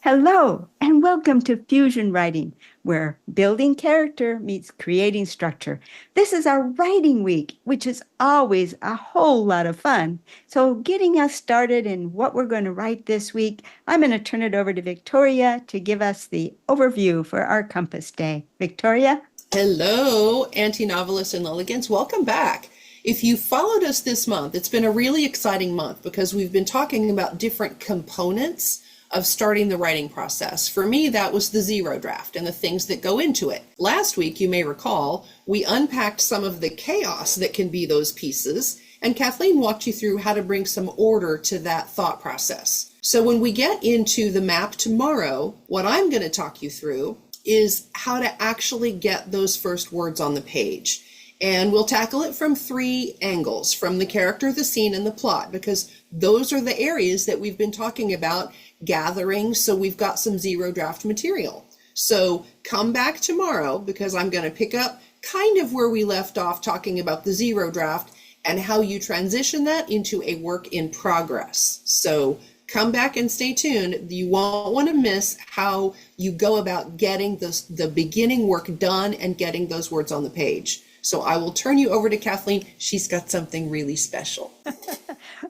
Hello, and welcome to Fusion Writing, where building character meets creating structure. This is our writing week, which is always a whole lot of fun. So, getting us started in what we're going to write this week, I'm going to turn it over to Victoria to give us the overview for our Compass Day. Victoria? Hello, anti-novelists and Lilligans. Welcome back. If you followed us this month, it's been a really exciting month because we've been talking about different components of starting the writing process. For me, that was the zero draft and the things that go into it. Last week, you may recall, we unpacked some of the chaos that can be those pieces, and Kathleen walked you through how to bring some order to that thought process. So when we get into the map tomorrow, what I'm going to talk you through is how to actually get those first words on the page. And we'll tackle it from three angles, from the character, the scene, and the plot, because those are the areas that we've been talking about gathering, so we've got some zero draft material. So come back tomorrow because I'm going to pick up kind of where we left off talking about the zero draft and how you transition that into a work in progress. So come back and stay tuned. You won't want to miss how you go about getting the beginning work done and getting those words on the page. So I will turn you over to Kathleen. She's got something really special.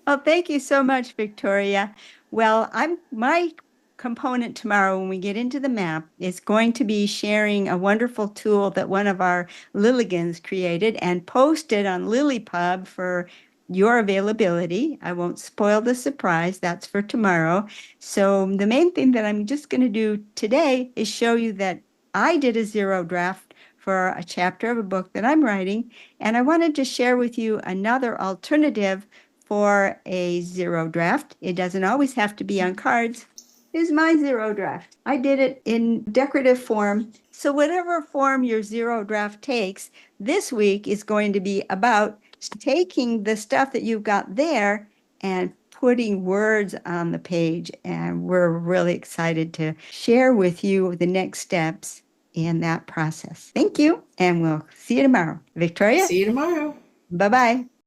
Well, thank you so much, Victoria. Well, my component tomorrow when we get into the map is going to be sharing a wonderful tool that one of our Lilligans created and posted on LiLLiPub for your availability. I won't spoil the surprise. That's for tomorrow. So the main thing that I'm just going to do today is show you that I did a zero draft for a chapter of a book that I'm writing, and I wanted to share with you another alternative for a zero draft. It doesn't always have to be on cards. Here's my zero draft. I did it in decorative form. So whatever form your zero draft takes, this week is going to be about taking the stuff that you've got there and putting words on the page. And we're really excited to share with you the next steps in that process. Thank you, and we'll see you tomorrow. Victoria? See you tomorrow. Bye-bye.